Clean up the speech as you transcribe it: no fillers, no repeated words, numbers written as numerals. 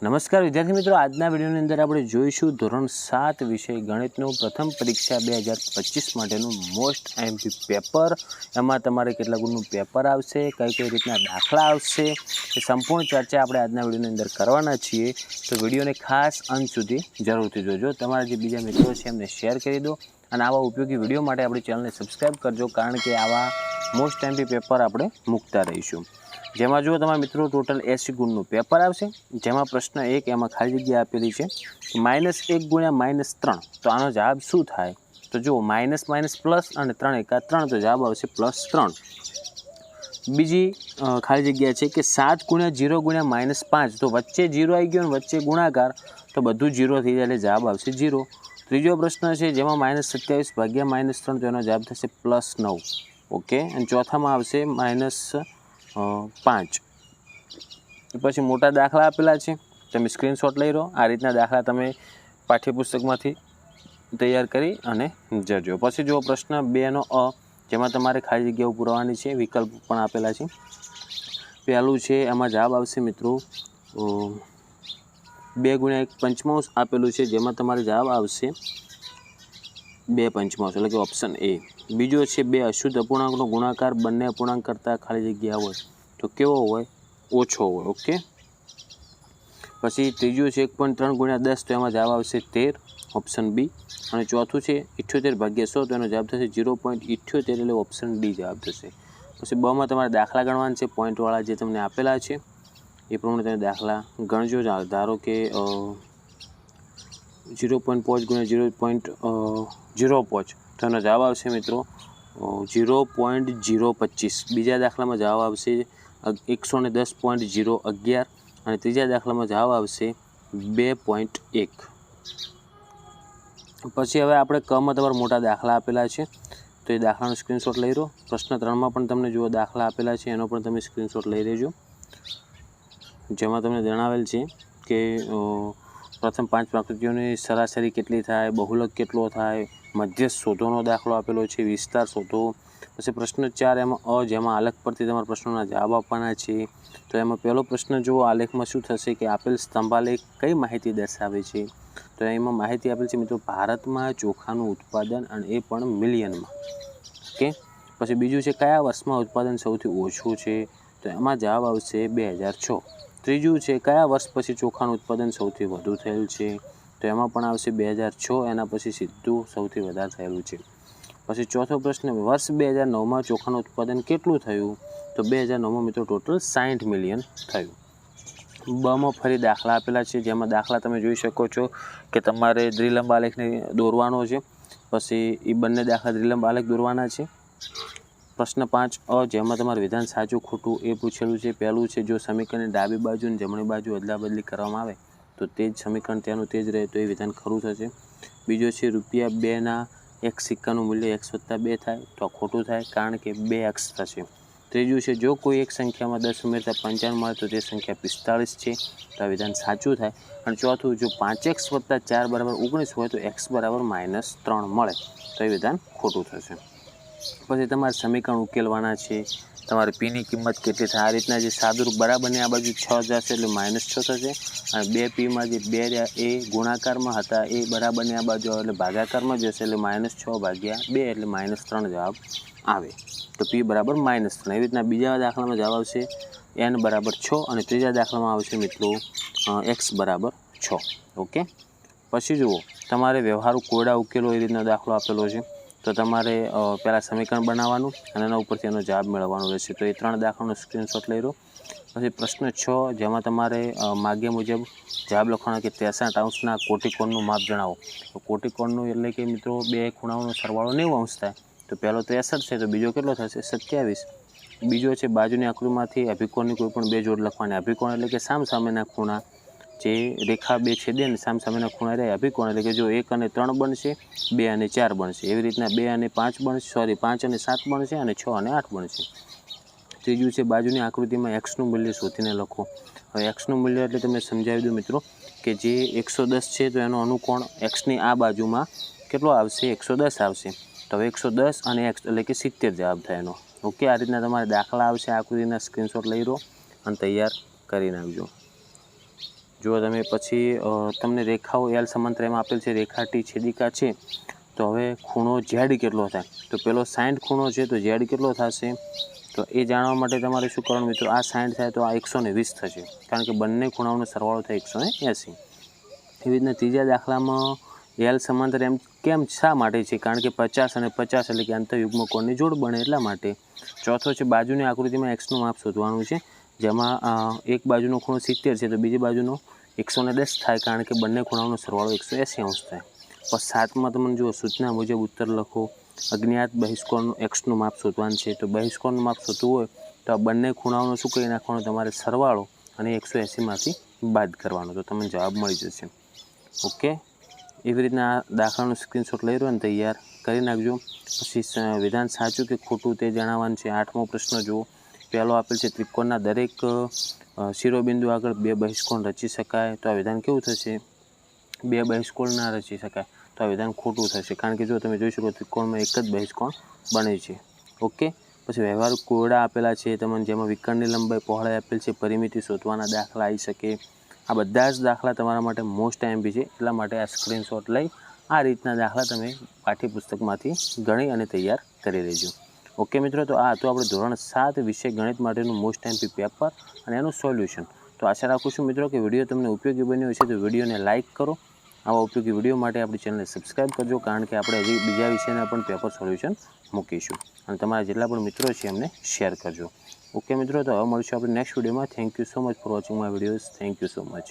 નમસ્કાર વિદ્યાર્થી મિત્રો, આજના વિડીયોની અંદર આપણે જોઈશું ધોરણ 7 વિષય ગણિતનું પ્રથમ પરીક્ષા 2025 માટેનું મોસ્ટ એમપી પેપર. એમાં તમારે કેટલા ગુણનું પેપર આવશે, કઈ રીતના દાખલા આવશે, એ સંપૂર્ણ ચર્ચા આપણે આજના વિડીયોની અંદર કરવાના છીએ. તો વિડીયોને ખાસ અંત સુધી જરૂરથી જોજો. તમારા જે બીજા મિત્રો છે એમને શેર કરી દો અને આવા ઉપયોગી વિડીયો માટે આપણી ચેનલને સબસ્ક્રાઈબ કરજો, કારણ કે આવા મોસ્ટ એમપી પેપર આપણે મૂકતા રહીશું. જેમાં જો તમારા મિત્રો ટોટલ 80 ગુણનું પેપર આવશે. જેમાં પ્રશ્ન 1 એમાં ખાલી જગ્યા આપેલી છે -1 ગુણ્યા -3. તો આનો જવાબ શું થાય? તો જો માઇનસ માઇનસ પ્લસ અને 3 એકા 3, તો જવાબ આવશે +3. બીજી ખાલી જગ્યા છે કે 7 ગુણ્યા 0 ગુણ્યા -5. તો વચ્ચે 0 આવી ગયો અને વચ્ચે ગુણાકાર, તો બધું 0 થઈ જાય એટલે જવાબ આવશે 0. ત્રીજો પ્રશ્ન છે જેમાં -27 ભાગ્યા -3, તો એનો જવાબ થશે +9. ઓકે. અને ચોથામાં આવશે -5. પછી મોટા દાખલા આપેલા છે, તમે સ્ક્રીનશોટ લઈ લો. આ રીતના દાખલા તમે પાઠ્યપુસ્તકમાંથી તૈયાર કરી અને જજો. પછી જો પ્રશ્ન 2 અ, જેમાં તમારે ખાલી જગ્યાઓ પૂરવાની છે, વિકલ્પ પણ આપેલા છે. પહેલું છે એમાં જવાબ આવશે મિત્રો 2 ગુણ્યા 1/5 આપેલું છે, જેમાં તમારે જવાબ આવશે 2/5, એટલે કે ઓપ્શન એ. બીજો છે 2 અશુદ્ધ અપૂર્ણાંકનો ગુણાકાર બંને અપૂર્ણાંક કરતાં ખાલી જગ્યા હોય તો કેવો હોય? ઓછો હોય. ઓકે. પછી ત્રીજું છે 1.3 ગુણ્યા 10, તો એમાં જવાબ આવશે 13, ઓપ્શન બી. અને ચોથું છે 78 ભાગ્યા 100, તો એનો જવાબ થશે 0.78, એટલે ઓપ્શન ડી જવાબ થશે. પછી બમાં તમારે દાખલા ગણવાના છે, પોઈન્ટવાળા જે તમને આપેલા છે એ પ્રમાણે તમે દાખલા ગણજો. ધારો કે 0.5 ગુણ્યા 0.05, તો એનો જવાબ આવશે મિત્રો 0.025. બીજા દાખલામાં જવાબ આવશે 110.011, અને ત્રીજા દાખલામાં જવાબ આવશે 2.1. પછી હવે આપણે કમાં તમારા મોટા દાખલા આપેલા છે, તો એ દાખલાનો સ્ક્રીનશોટ લઈ લો. પ્રશ્ન 3માં પણ તમને જો દાખલા આપેલા છે એનો પણ તમે સ્ક્રીનશોટ લઈ લેજો. જેમાં તમને જણાવેલ છે કે પ્રથમ 5 આકૃતિઓની સરાસરી કેટલી થાય, બહુલક કેટલો થાય, મધ્યસ્થ શોધોનો દાખલો આપેલો છે, વિસ્તાર શોધો. પછી પ્રશ્ન 4 એમાં અ, જેમાં આલેખ પરથી તમારા પ્રશ્નોના જવાબ આપવાના છે. તો એમાં પહેલો પ્રશ્ન જુઓ, આલેખમાં શું થશે કે આપેલ સ્તંભાલેખ કઈ માહિતી દર્શાવે છે? તો એમાં માહિતી આપેલ છે મિત્રો ભારતમાં ચોખાનું ઉત્પાદન, અને એ પણ મિલિયનમાં. ઓકે. પછી બીજું છે કયા વર્ષમાં ઉત્પાદન સૌથી ઓછું છે? તો એમાં જવાબ આવશે 2006. ત્રીજું છે કયા વર્ષ પછી ચોખાનું ઉત્પાદન સૌથી વધુ થયેલ છે? તો એમાં પણ આવશે 2006, એના પછી સીધું સૌથી વધારે થયેલું છે. પછી ચોથો પ્રશ્ન, વર્ષ 2009માં ચોખાનું ઉત્પાદન કેટલું થયું? તો 2009માં મિત્રો ટોટલ 60 મિલિયન થયું. બમાં ફરી દાખલા આપેલા છે, જેમાં દાખલા તમે જોઈ શકો છો કે તમારે દ્વિલંબ આલેખને દોરવાનો છે. પછી એ બંને દાખલા દ્વિલંબ આલેખ દોરવાના છે. પ્રશ્ન 5 અ, જેમાં તમારે વિધાન સાચું ખોટું એ પૂછેલું છે. પહેલું છે જો સમીકરણની ડાબી બાજુ અને જમણી બાજુ અદલાબદલી કરવામાં આવે તો તે જ સમીકરણ તેનું તે જ રહે, તો એ વિધાન ખરું થશે. બીજો છે ₹2ના એક સિક્કાનું મૂલ્ય x+2 થાય, તો ખોટું થાય, કારણ કે 2x થશે. ત્રીજું છે જો કોઈ એક સંખ્યામાં 10 ઉમેરતા 55 મળે તો તે સંખ્યા 45 છે, તો આ વિધાન સાચું થાય. અને ચોથું, જો 5x + 4 = 19 હોય તો x = -3 મળે, તો એ વિધાન ખોટું થશે. પછી તમારે સમીકરણ ઉકેલવાના છે. તમારે પીની કિંમત કેટલી થાય, આ રીતના જે સાદુરૂપ બરાબરની આ બાજુ 6 જશે એટલે -6 થશે, અને 2pમાં જે 2 રહ્યા એ ગુણાકારમાં હતા એ બરાબરની આ બાજુ આવે એટલે ભાગાકારમાં જશે, એટલે -6/2 એટલે -3 જવાબ આવે. તો p = -3. એવી રીતના બીજા દાખલામાં જવાબ આવશે n = 6, અને ત્રીજા દાખલામાં આવશે મિત્રો x = 6. ઓકે. પછી જુઓ, તમારે વ્યવહારુ કોયડા ઉકેલો એ રીતનો દાખલો આપેલો છે. તો તમારે પહેલાં સમીકરણ બનાવવાનું અને એના ઉપરથી એનો જવાબ મેળવવાનો રહેશે. તો એ 3 દાખલાનો સ્ક્રીનશોટ લઈ લો. પછી પ્રશ્ન 6, જેમાં તમારે માગ્યા મુજબ જવાબ લખવાનો કે 63° કોટિકોણનું માપ જણાવો. તો કોટિકોણનું એટલે કે મિત્રો બે ખૂણાઓનો સરવાળો 90° થાય. તો પહેલો 63 છે, તો બીજો કેટલો થશે? 27. બીજો છે બાજુની આકૃતિમાંથી અભિકોણની કોઈ પણ બે જોડ લખવાની. અભિકોણ એટલે કે સામસામેના ખૂણા, જે રેખા બે છેદે ને સામસામેના ખૂણા રહે અભિકોણ, એટલે કે જો 1 અને 3 બનશે, 2 અને 4 બનશે. એવી રીતના 2 અને 5 બનશે, 5 અને 7 બનશે, અને 6 અને 8 બનશે. ત્રીજું છે બાજુની આકૃતિમાં એક્સનું મૂલ્ય શોધીને લખો. હવે એક્સનું મૂલ્ય એટલે તમે સમજાવી દો મિત્રો કે જે 110 છે, તો એનો અનુકોણ એક્સની આ બાજુમાં કેટલો આવશે? 110 આવશે. તો હવે 110 અને એક્સ એટલે કે 70 જવાબ થાય એનો. ઓકે. આ રીતના તમારે દાખલા આવશે, આકૃતિના સ્ક્રીનશોટ લઈ લો અને તૈયાર કરી નાખજો. જો તમે પછી તમને રેખાઓ એલ સમાંતર એમાં આપેલ છે, રેખા ટી છેદિકા છે, તો હવે ખૂણો ઝેડ કેટલો થાય, તો પેલો 60 ખૂણો છે તો ઝેડ કેટલો થશે, તો એ જાણવા માટે તમારે શું કરવાનું મિત્રો, આ 60 થાય તો આ 120 થશે, કારણ કે બંને ખૂણાઓનો સરવાળો થાય 180. એવી રીતના ત્રીજા દાખલામાં એલ સમાંતર એમ કેમ શા માટે છે, કારણ કે 50 અને 50 એટલે કે આંતરયુગ્મ કોણની જોડ બને એટલા માટે. ચોથો છે બાજુની આકૃતિમાં એક્સનું માપ શોધવાનું છે, જેમાં એક બાજુનો ખૂણો 70 છે તો બીજી બાજુનો 110 થાય, કારણ કે બંને ખૂણાઓનો સરવાળો 180 અંશ થાય. પછી 7માં તમને જુઓ, સૂચના મુજબ ઉત્તર લખો. અજ્ઞાત બહિષ્કોણનું એક્સનું માપ શોધવાનું છે, તો બહિષ્કોણનું માપ શોધવું હોય તો આ બંને ખૂણાઓનો શું કરી નાખવાનો, તમારે સરવાળો અને 180માંથી બાદ કરવાનો, તો તમને જવાબ મળી જશે. ઓકે, એવી રીતના આ દાખલાનો સ્ક્રીનશોટ લઈ રહ્યો અને તૈયાર કરી નાખજો. પછી વિધાન સાચું કે ખોટું તે જણાવવાનું છે. 8મો પ્રશ્ન જુઓ, પહેલો આપેલ છે, ત્રિકોણના દરેક શિરોબિંદુ આગળ 2 બહિષ્કોણ રચી શકાય, તો આ વિધાન કેવું થશે, 2 બહિષ્કોણ ના રચી શકાય, તો આ વિધાન ખોટું થશે, કારણ કે જો તમે જોઈ શકો ત્રિકોણમાં એક જ બહિષ્કોણ બને છે. ઓકે, પછી વ્યવહારુ કોયડા આપેલા છે તમને, જેમાં વિકર્ણની લંબાઈ પહોળાઈ આપેલ છે, પરિમિતિ શોધવાના દાખલા આવી શકે. આ બધા જ દાખલા તમારા માટે મોસ્ટ એમપી છે, એટલા માટે આ સ્ક્રીનશોટ લઈ આ રીતના દાખલા તમે પાઠ્યપુસ્તકમાંથી ગણી અને તૈયાર કરી લેજો. ઓકે મિત્રો, તો આ હતું આપણે ધોરણ 7 વિષય ગણિત માટેનું મોસ્ટ એમપી પેપર અને એનું સોલ્યુશન. તો આશા રાખું છું મિત્રો કે વિડીયો તમને ઉપયોગી બન્યો હશે, તો વિડીયોને લાઇક કરો. આવા ઉપયોગી વિડીયો માટે આપણી ચેનલને સબસ્ક્રાઈબ કરજો, કારણ કે આપણે હજી બીજા વિષયના પણ પેપર સોલ્યુશન મૂકીશું, અને તમારા જેટલા પણ મિત્રો છે એમને શેર કરજો. ઓકે મિત્રો, તો હવે મળીશું આપણે નેક્સ્ટ વિડીયોમાં. Thank you so much for watching my videos. Thank you so much.